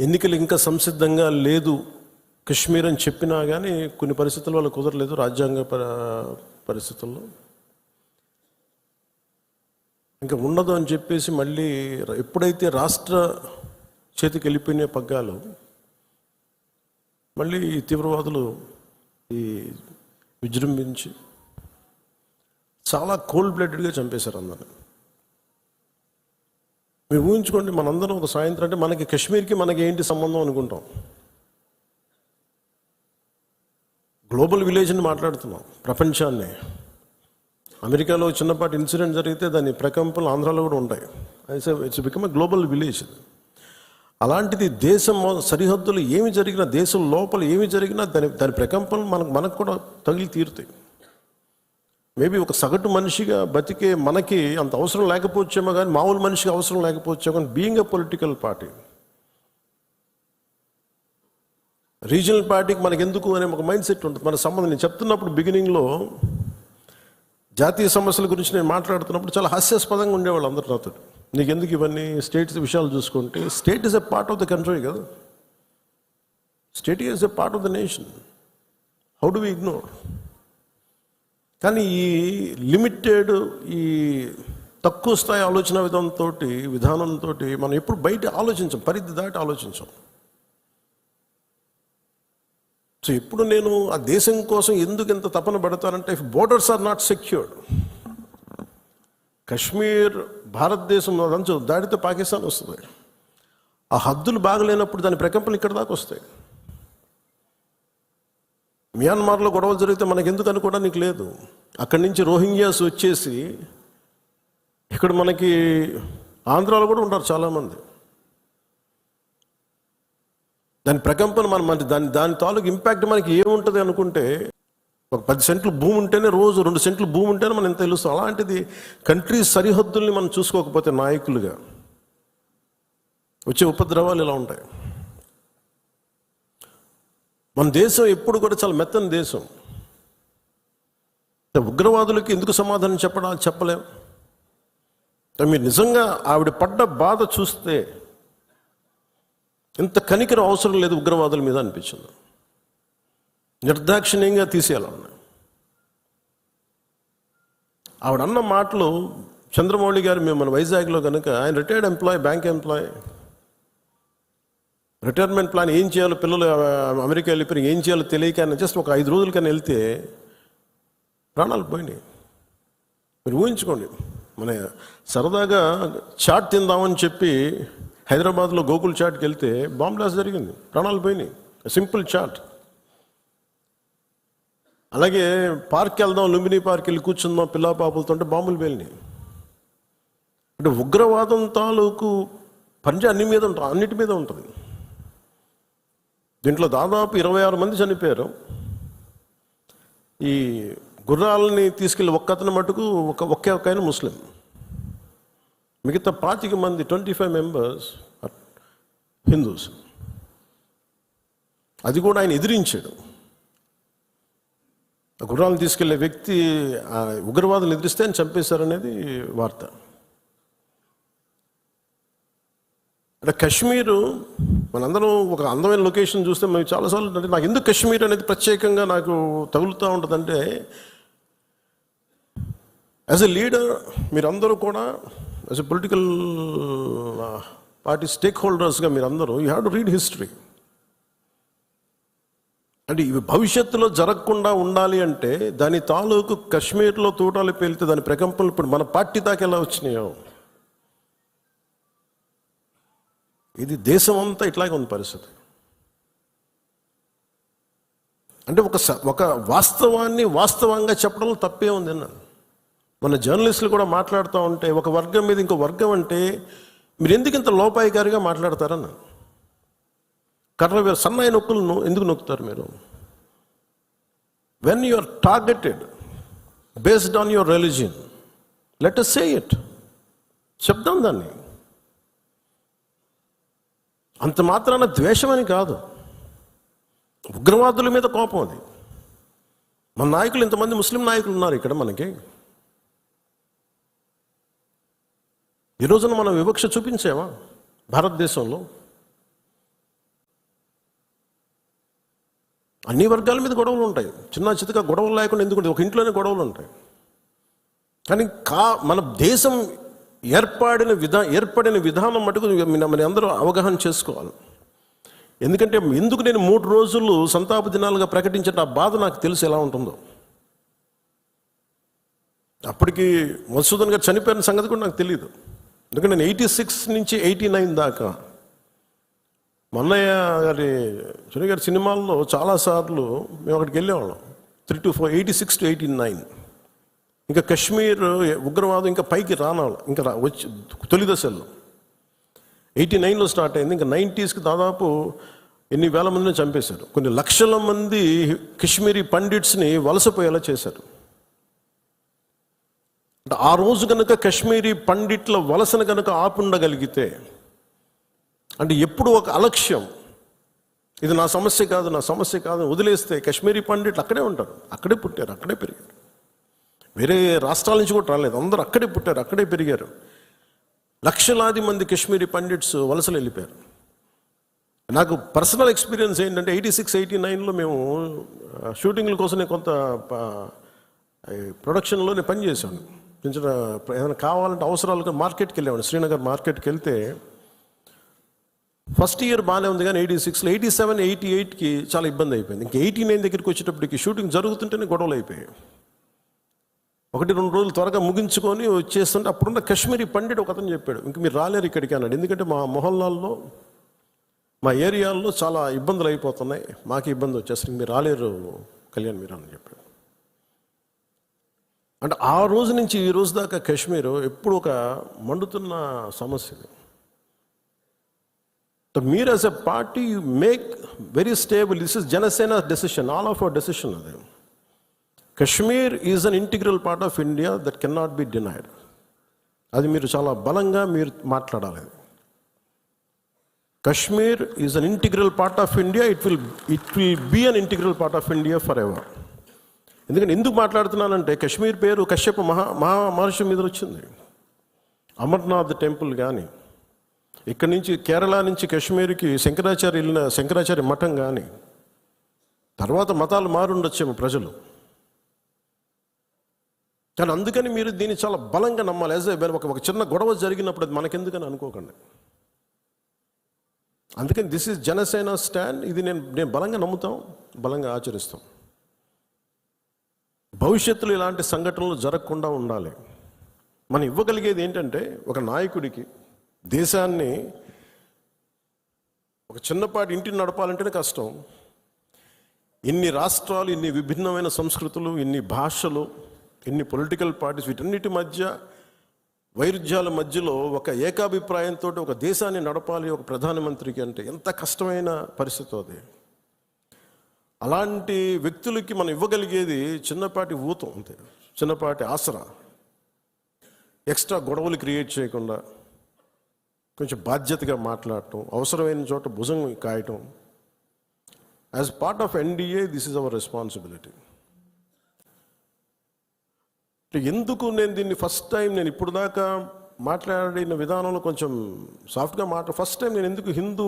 ఎన్నికలు ఇంకా సంసిద్ధంగా లేదు కశ్మీర్ అని చెప్పినా కానీ కొన్ని పరిస్థితుల వల్ల కుదరలేదు, రాజ్యాంగ పరిస్థితుల్లో ఇంకా ఉండదు అని చెప్పేసి మళ్ళీ ఎప్పుడైతే రాష్ట్ర చేతికి వెళ్ళిపోయిన పగ్గాలు మళ్ళీ ఈ తీవ్రవాదులు ఈ విజృంభించి చాలా కోల్డ్ బ్లడెడ్గా చంపేశారు అందరిని. మీరు ఊహించుకోండి, మనందరం ఒక సాయంత్రం అంటే మనకి కశ్మీర్కి మనకి ఏంటి సంబంధం అనుకుంటాం. గ్లోబల్ విలేజ్ని మాట్లాడుతున్నాం, ప్రపంచాన్ని. అమెరికాలో చిన్నపాటి ఇన్సిడెంట్ జరిగితే దాని ప్రకంపనలు ఆంధ్రాలో కూడా ఉంటాయి. It's become a global village. అలాంటిది దేశం సరిహద్దులు ఏమి జరిగినా, దేశం లోపల ఏమి జరిగినా దాని ప్రకంపనలు మనకు కూడా తగిలి తీరుతాయి. మేబీ ఒక సగటు మనిషిగా బతికే మనకి అంత అవసరం లేకపోవచ్చేమో, కానీ మామూలు మనిషికి అవసరం లేకపోవచ్చేమో, కానీ being a political party, regional పార్టీకి మనకి ఎందుకు అనే ఒక మైండ్ సెట్ ఉంటుంది. మన సంబంధం నేను చెప్తున్నప్పుడు బిగినింగ్లో జాతీయ సమస్యల గురించి నేను మాట్లాడుతున్నప్పుడు చాలా హాస్యాస్పదంగా ఉండేవాళ్ళు అందరు నాతో. నీకు ఎందుకు ఇవన్నీ స్టేట్స్ విషయాలు చూసుకుంటే, state is a part of the country కదా, state is a part of the nation, how do we ignore? కానీ ఈ లిమిటెడ్, ఈ తక్కువ స్థాయి ఆలోచన విధానంతో మనం ఎప్పుడు బయట ఆలోచించాం, పరిధి దాటి ఆలోచించాం. సో ఇప్పుడు నేను ఆ దేశం కోసం ఎందుకు ఎంత తపన పడతానంటే, if borders are not secured, Kashmir భారతదేశం అదంచు దాడితే పాకిస్తాన్ వస్తుంది. ఆ హద్దులు బాగలేనప్పుడు దాని ప్రకంపనలు ఇక్కడ దాకా వస్తాయి. మియాన్మార్లో గొడవలు జరిగితే మనకి ఎందుకు అనుకోవడానికి లేదు. అక్కడి నుంచి రోహింగ్యాస్ వచ్చేసి ఇక్కడ మనకి ఆంధ్రాలో కూడా ఉంటారు చాలామంది. దాని ప్రకంపన దాని తాలూకు ఇంపాక్ట్ మనకి ఏముంటుంది అనుకుంటే, ఒక 10 సెంట్లు భూమి ఉంటేనే, రోజు 2 సెంట్లు భూమి ఉంటేనే మనం ఎంత తెలుస్తాం. అలాంటిది కంట్రీ సరిహద్దుల్ని మనం చూసుకోకపోతే నాయకులుగా వచ్చే ఉపద్రవాలు ఇలా ఉంటాయి. మన దేశం ఎప్పుడు కూడా చాలా మెత్తని దేశం. ఉగ్రవాదులకి ఎందుకు సమాధానం చెప్పలేం. మీరు నిజంగా ఆవిడ పడ్డ బాధ చూస్తే ఇంత కనికరం అవసరం లేదు ఉగ్రవాదుల మీద అనిపించింది. నిర్దాక్షిణ్యంగా తీసేయాలన్నా. ఆవిడ అన్న మాటలు, చంద్రమౌళి గారు మేము మన వైజాగ్లో కనుక, ఆయన retired employee, bank employee, retirement plan ఏం చేయాలో, పిల్లలు అమెరికా వెళ్ళిపోయి ఏం చేయాలో తెలియక ఆయన జస్ట్ ఒక 5 రోజుల కన్నా వెళ్తే ప్రాణాలు పోయినాయి. మీరు ఊహించుకోండి, మన సరదాగా చాట్ తిందామని చెప్పి హైదరాబాద్లో గోకుల్ చాట్కి వెళ్తే బాంబ్ బ్లాస్ట్ జరిగింది, ప్రాణాలు పోయినాయి. Simple chat. అలాగే పార్క్కి వెళ్దాం, లుంబిని పార్క్ వెళ్ళి కూర్చుందాం పిల్ల పాపలతో అంటే బాంబులు పేలినాయి. అంటే ఉగ్రవాదం తాలూకు పంజా అన్నిటి మీద ఉంటుంది. దీంట్లో దాదాపు 26 మంది చనిపోయారు. ఈ గుర్రాలని తీసుకెళ్ళి ఒక్కతను మటుకు ఒకే ఆయన ముస్లిం, మిగతా 25 మంది 25 మెంబర్స్ హిందూస్. అది కూడా ఆయన ఎదిరించాడు. గుర్రాలను తీసుకెళ్లే వ్యక్తి ఉగ్రవాదులు ఎదిరిస్తే ఆయన చంపేశారనేది వార్త. అంటే కశ్మీరు మనందరం ఒక అందమైన లొకేషన్ చూస్తే మేము చాలాసార్లు, అంటే నాకు ఎందుకు కశ్మీర్ అనేది ప్రత్యేకంగా నాకు తగులుతూ ఉంటుందంటే, యాజ్ ఎ లీడర్ మీరందరూ కూడా, యాజ్ ఎ పొలిటికల్ పార్టీ స్టేక్ హోల్డర్స్గా మీరందరూ you have to read history. అంటే ఇవి భవిష్యత్తులో జరగకుండా ఉండాలి అంటే దాని తాలూకు కశ్మీర్లో తూటాలు పేలితే దాని ప్రకంపనలు ఇప్పుడు మన పార్టీ దాకా ఎలా వచ్చినాయో, ఇది దేశం అంతా ఇట్లాగే ఉంది పరిస్థితి. అంటే ఒక వాస్తవాన్ని వాస్తవంగా చెప్పడంలో తప్పే ఉంది అన్న. మన జర్నలిస్టులు కూడా మాట్లాడుతూ ఉంటే ఒక వర్గం మీద ఇంకో వర్గం అంటే మీరు ఎందుకు ఇంత లోపాయికారిగా మాట్లాడతారన్న. సన్నాయి నొక్కులను ఎందుకు నొక్కుతారు మీరు? When you are targeted based on your religion, let us say it, చెప్దాం దాన్ని. అంత మాత్రాన ద్వేషమని కాదు, ఉగ్రవాదుల మీద కోపం అది. మన నాయకులు, ఇంతమంది ముస్లిం నాయకులు ఉన్నారు ఇక్కడ మనకి. ఈ రోజున మనం వివక్ష చూపించామా? భారతదేశంలో అన్ని వర్గాల మీద గొడవలు ఉంటాయి. చిన్న చితక గొడవలు లేకుండా ఎందుకుంటే ఒక ఇంట్లోనే గొడవలు ఉంటాయి. కానీ మన దేశం ఏర్పడిన విధానం మటుకు మన అందరూ అవగాహన చేసుకోవాలి. ఎందుకంటే ఎందుకు నేను 3 రోజులు సంతాప దినాలుగా ప్రకటించిన ఆ బాధ నాకు తెలుసు ఎలా ఉంటుందో. అప్పటికి మధుసూదన్ గారు చనిపోయిన సంగతి కూడా నాకు తెలియదు. ఎందుకంటే నేను 86 నుంచి 89 దాకా మన్నయ్య గారి చుని గారి సినిమాల్లో చాలాసార్లు మేము అక్కడికి వెళ్ళేవాళ్ళం. 3 to 4, 86 to 89. ఇంకా కశ్మీర్ ఉగ్రవాదం ఇంకా పైకి రానాలి, ఇంకా వచ్చి తొలి దశల్లో 89లో స్టార్ట్ అయింది. ఇంకా 90స్కి దాదాపు ఎన్ని వేల మందిని చంపేశారు. కొన్ని లక్షల మంది కశ్మీరీ పండిట్స్ని వలసపోయేలా చేశారు. ఆ రోజు కనుక కశ్మీరీ పండిట్ల వలసను కనుక ఆపుండగలిగితే, అంటే ఎప్పుడు ఒక అలక్ష్యం, ఇది నా సమస్య కాదు వదిలేస్తే కశ్మీరీ పండిట్లు అక్కడే ఉంటారు, అక్కడే పుట్టారు, అక్కడే పెరిగారు. వేరే రాష్ట్రాల నుంచి కూడా రాలేదు, అందరూ అక్కడే పుట్టారు, అక్కడే పెరిగారు. లక్షలాది మంది కశ్మీరీ పండిట్స్ వలసలు వెళ్ళిపోయారు. నాకు పర్సనల్ ఎక్స్పీరియన్స్ ఏంటంటే 86, 89లో మేము షూటింగ్ల కోసం నేను కొంత ప్రొడక్షన్లో నేను పనిచేశాను. చిన్న ఏదైనా కావాలంటే అవసరాలుగా మార్కెట్కి వెళ్ళాను. శ్రీనగర్ మార్కెట్కి వెళ్తే ఫస్ట్ ఇయర్ బాగానే ఉంది, కానీ 86లో 87, 88కి చాలా ఇబ్బంది అయిపోయింది. ఇంకా 89 దగ్గరికి వచ్చేటప్పటికి షూటింగ్ జరుగుతుంటేనే గొడవలు అయిపోయాయి. 1-2 రోజులు త్వరగా ముగించుకొని వచ్చేస్తుంటే అప్పుడున్న కశ్మీరీ పండిట్ ఒక అతను చెప్పాడు, ఇంక మీరు రాలేరు ఇక్కడికి అన్నాడు. ఎందుకంటే మా మొహల్లాల్లో, మా ఏరియాల్లో చాలా ఇబ్బందులు అయిపోతున్నాయి, మాకు ఇబ్బంది వచ్చేసరికి మీరు రాలేరు కళ్యాణ్ మీరు అని చెప్పాడు. అంటే ఆ రోజు నుంచి ఈ రోజు దాకా కశ్మీర్ ఎప్పుడు ఒక మండుతున్న సమస్య. మీరు as a party you make very stable. This is Janasena decision, all of our decision. అది Kashmir is an integral part of India that can not be denied. అది మీరు చాలా బలంగా మీరు మాట్లాడాలి. Kashmir is an integral part of India. It will be an integral part of India forever. ఎందుకంటే ఎందుకు మాట్లాడుతున్నానంటే కశ్మీర్ పేరు కశ్యప మహర్షి మీద వచ్చింది. అమర్నాథ్ టెంపుల్ కానీ, ఇక్కడి నుంచి కేరళ నుంచి కశ్మీర్కి శంకరాచార్య మఠం కానీ, తర్వాత మతాలు మారుండొచ్చేమో ప్రజలు, కానీ అందుకని మీరు దీన్ని చాలా బలంగా నమ్మాలి. యాజ్ ఒక చిన్న గొడవ జరిగినప్పుడు అది మనకెందుకని అనుకోకండి. అందుకని దిస్ ఈజ్ జనసేన స్టాండ్. ఇది నేను బలంగా నమ్ముతాం, బలంగా ఆచరిస్తాం. భవిష్యత్తులో ఇలాంటి సంఘటనలు జరగకుండా ఉండాలి. మనం ఇవ్వగలిగేది ఏంటంటే ఒక నాయకుడికి దేశాన్ని, ఒక చిన్నపాటి ఇంటిని నడపాలంటేనే కష్టం. ఇన్ని రాష్ట్రాలు, ఇన్ని విభిన్నమైన సంస్కృతులు, ఇన్ని భాషలు, ఇన్ని పొలిటికల్ పార్టీస్, వీటన్నిటి మధ్య వైరుధ్యాల మధ్యలో ఒక ఏకాభిప్రాయంతో ఒక దేశాన్ని నడపాలి ఒక ప్రధానమంత్రికి అంటే ఎంత కష్టమైన పరిస్థితి అది. అలాంటి వ్యక్తులకి మనం ఇవ్వగలిగేది చిన్నపాటి ఊతం అంతే, చిన్నపాటి ఆసరా. ఎక్స్ట్రా గొడవలు క్రియేట్ చేయకుండా కొంచెం బాధ్యతగా మాట్లాడటం, అవసరమైన చోట భుజం కాయటం. As part of NDA this is our responsibility. ఎందుకు నేను దీన్ని ఫస్ట్ టైం, నేను ఇప్పుడు దాకా మాట్లాడిన విధానంలో కొంచెం సాఫ్ట్గా ఫస్ట్ టైం నేను ఎందుకు హిందూ,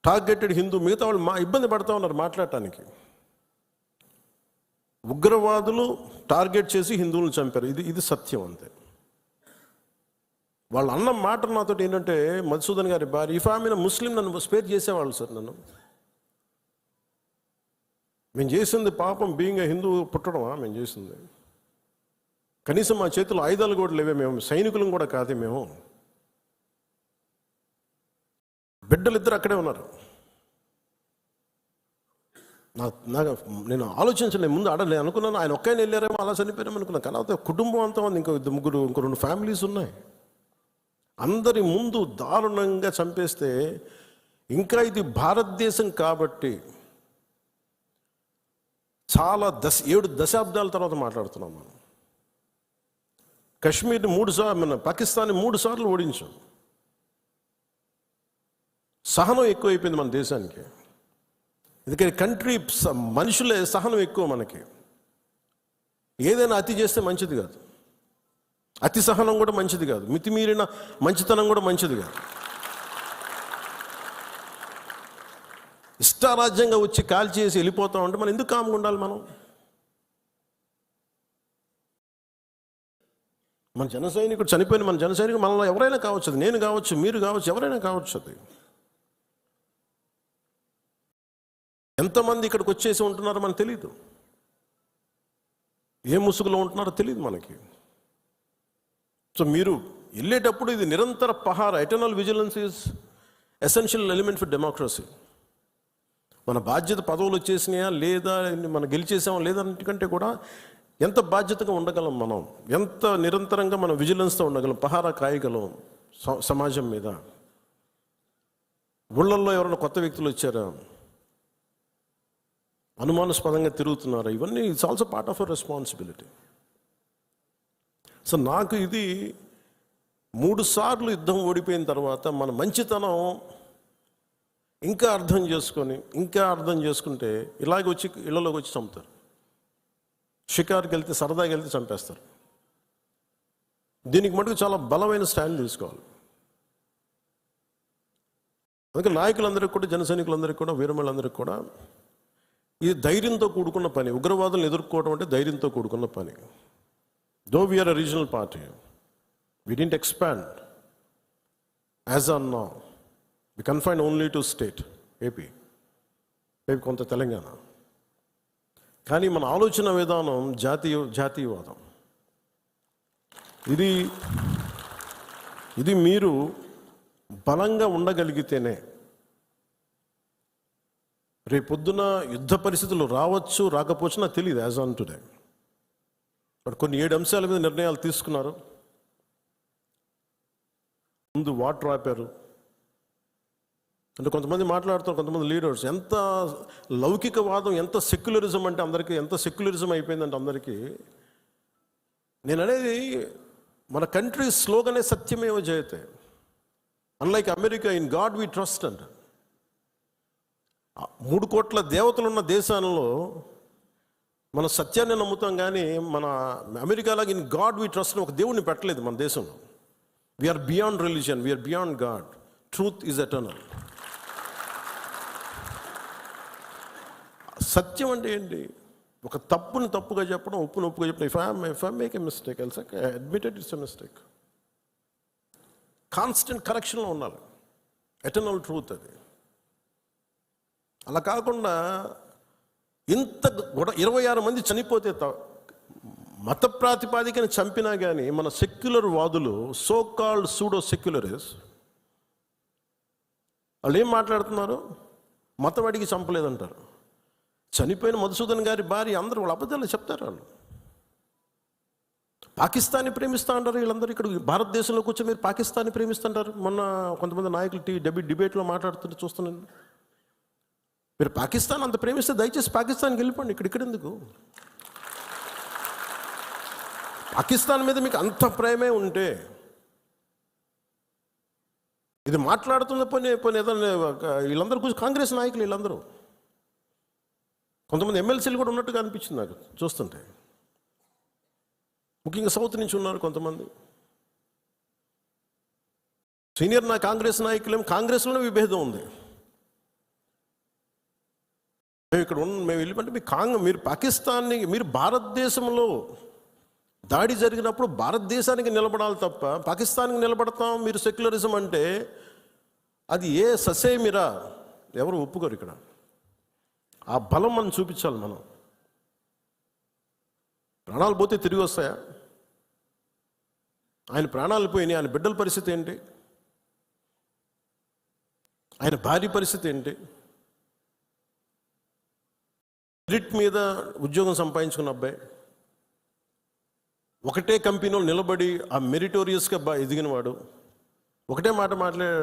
టార్గెటెడ్ హిందూ, మిగతా వాళ్ళు ఇబ్బంది పడుతూ ఉన్నారు మాట్లాడటానికి. ఉగ్రవాదులు టార్గెట్ చేసి హిందువులను చంపారు, ఇది సత్యం అంతే. వాళ్ళు అన్న మాట నాతో ఏంటంటే, మధుసూదన్ గారి భార్య, ఇఫ్ ఆమె ముస్లిం నన్ను స్పేర్ చేసేవాళ్ళు సార్. మేము చేసింది పాపం, బీయింగ్ హిందూ పుట్టడమా మేము చేసింది? కనీసం మా చేతిలో ఆయుధాలు కూడా లేవే, మేము సైనికులం కూడా కాదే. మేము బిడ్డలిద్దరు అక్కడే ఉన్నారు. నేను ఆలోచించలే, ముందు ఆడలే అనుకున్నాను. ఆయన ఒక్కైనా వెళ్ళారేమో, అలా చనిపోయారేమో అనుకున్నాను. కానీ అయితే కుటుంబం అంతా ఉంది, ఇంకో 2 ఫ్యామిలీస్ ఉన్నాయి. అందరి ముందు దారుణంగా చంపేస్తే, ఇంకా ఇది భారతదేశం కాబట్టి చాలా 7 దశాబ్దాల తర్వాత మాట్లాడుతున్నాం మనం. కశ్మీర్ని 3 సార్లు, మన పాకిస్తాన్ని 3 సార్లు ఓడించాం. సహనం ఎక్కువైపోయింది మన దేశానికి. ఎందుకంటే కంట్రీ మనుషులే సహనం ఎక్కువ మనకి. ఏదైనా అతి చేస్తే మంచిది కాదు. అతి సహనం కూడా మంచిది కాదు, మితిమీరిన మంచితనం కూడా మంచిది కాదు. ఇష్టారాజ్యంగా వచ్చి కాల్ చేసి వెళ్ళిపోతాం అంటే మనం ఎందుకు కామ్గా ఉండాలి? మన జన సైనికుడు చనిపోయిన మన జన సైనికుడు మనలో ఎవరైనా కావచ్చు, అది నేను కావచ్చు, మీరు కావచ్చు, ఎవరైనా కావచ్చు. అది ఎంతమంది ఇక్కడికి వచ్చేసి ఉంటున్నారో మనకు తెలియదు, ఏ ముసుగులో ఉంటున్నారో తెలియదు మనకి. సో మీరు వెళ్ళేటప్పుడు ఇది నిరంతర పహార, eternal vigilance is essential element for democracy. మన బాధ్యత పదవులు వచ్చేసినాయా లేదా, మనం గెలిచేసామా లేదా అన్నిటికంటే కూడా ఎంత బాధ్యతగా ఉండగలం, మనం ఎంత నిరంతరంగా మనం విజిలెన్స్తో ఉండగలం, పహారా కాయగలం సమాజం మీద. ఊళ్ళల్లో ఎవరైనా కొత్త వ్యక్తులు వచ్చారా, అనుమానాస్పదంగా తిరుగుతున్నారా, ఇవన్నీ it's also part of our responsibility. So నాకు ఇది 3 సార్లు యుద్ధం ఓడిపోయిన తర్వాత మన మంచితనం ఇంకా అర్థం చేసుకుంటే ఇలాగ వచ్చి ఇళ్లలోకి వచ్చి చంపుతారు. షికారుకి వెళ్తే, సరదాకి వెళ్తే చంపేస్తారు. దీనికి మటుకు చాలా బలమైన స్టాండ్ తీసుకోవాలి. అందుకే నాయకులందరికీ కూడా, జన సైనికులందరికీ కూడా, వీరమలందరికీ కూడా ఇది ధైర్యంతో కూడుకున్న పని. ఉగ్రవాదులను ఎదుర్కోవడం అంటే ధైర్యంతో కూడుకున్న పని. Though we are a regional party, we didn't expand as on now, we confined only to state AP, maybe కొంత తెలంగాణ. కానీ మన ఆలోచన విధానం జాతీయవాదం. ఇది మీరు బలంగా ఉండగలిగితేనే రేపొద్దున యుద్ధ పరిస్థితులు రావచ్చు, రాకపోవచ్చు, నాకు తెలియదు యాజ్ ఆన్ టుడే. బట్ కొన్ని 7 అంశాల మీద నిర్ణయాలు తీసుకున్నారు. ముందు వాటర్ ఆపారు. అంటే కొంతమంది మాట్లాడుతారు, కొంతమంది లీడర్స్, ఎంత లౌకికవాదం, ఎంత సెక్యులరిజం అంటే అందరికీ, ఎంత సెక్యులరిజం అయిపోయిందంటే అందరికీ. నేను అనేది మన కంట్రీ స్లోగనే సత్యమేవ జయతే. అన్లైక్ America, in God we trust అంట. 3 కోట్ల దేవతలు ఉన్న దేశాలలో మన సత్యాన్ని నమ్ముతాం, కానీ మన అమెరికాలాగా ఇన్ గాడ్ వీ ట్రస్ట్ ఒక దేవుడిని పెట్టలేదు మన దేశంలో. We are beyond religion, we are beyond God. Truth is eternal. సత్యం అంటే ఏంటి? ఒక తప్పుని తప్పుగా చెప్పడం, ఒప్పుని ఒప్పుగా చెప్పడం. If I make a mistake, I'll say admitted it's a mistake. Constant కరెక్షన్లో ఉండాలి. ఎటర్నల్ ట్రూత్ అది. అలా కాకుండా ఇంత 26 మంది చనిపోతే, మత ప్రాతిపాదికని చంపినా కానీ మన సెక్యులర్ వాదులు, సో కాల్డ్ సూడో సెక్యులరిస్ట్, వాళ్ళు ఏం మాట్లాడుతున్నారు? మతవాడికి చంపలేదంటారు. చనిపోయిన మధుసూదన్ గారి భార్య, అందరూ వాళ్ళ అబద్ధాలు చెప్తారు. వాళ్ళు పాకిస్తాన్ని ప్రేమిస్తూ ఉంటారు. వీళ్ళందరూ ఇక్కడ భారతదేశంలో కూర్చొని మీరు పాకిస్తాన్ని ప్రేమిస్తుంటారు. మొన్న కొంతమంది నాయకులు డిబేట్లో మాట్లాడుతుంటే చూస్తున్నాను. మీరు పాకిస్తాన్ అంత ప్రేమిస్తే దయచేసి పాకిస్తాన్కి వెళ్ళిపోండి, ఇక్కడ ఎందుకు? పాకిస్తాన్ మీద మీకు అంత ప్రేమే ఉంటే ఇది మాట్లాడుతున్న పోనీ ఏదైనా వీళ్ళందరూ కూర్చొని కాంగ్రెస్ నాయకులు వీళ్ళందరూ, కొంతమంది ఎమ్మెల్సీలు కూడా ఉన్నట్టుగా అనిపించింది నాకు చూస్తుంటే. ముఖ్యంగా సౌత్ నుంచి ఉన్నారు కొంతమంది సీనియర్ కాంగ్రెస్ నాయకులేం. కాంగ్రెస్లోనే విభేదం ఉంది. మేము వెళ్ళిపోతే మీరు పాకిస్తాన్ని, మీరు భారతదేశంలో దాడి జరిగినప్పుడు భారతదేశానికి నిలబడాలి తప్ప పాకిస్తాన్కి నిలబడతాం మీరు సెక్యులరిజం అంటే అది ఏ ససేమిరా, ఎవరు ఒప్పుకోరు. ఇక్కడ ఆ బలం మనం చూపించాలి. మనం ప్రాణాలు పోతే తిరిగి వస్తాయా? ఆయన ప్రాణాలు పోయినాయి, ఆయన బిడ్డల పరిస్థితి ఏంటి? ఆయన భార్య పరిస్థితి ఏంటి? మెరిట్ మీద ఉద్యోగం సంపాదించుకున్న అబ్బాయి, ఒకటే కంపెనీలో నిలబడి ఆ మెరిటోరియస్గా ఎదిగినవాడు, ఒకటే మాట మాట్లాడే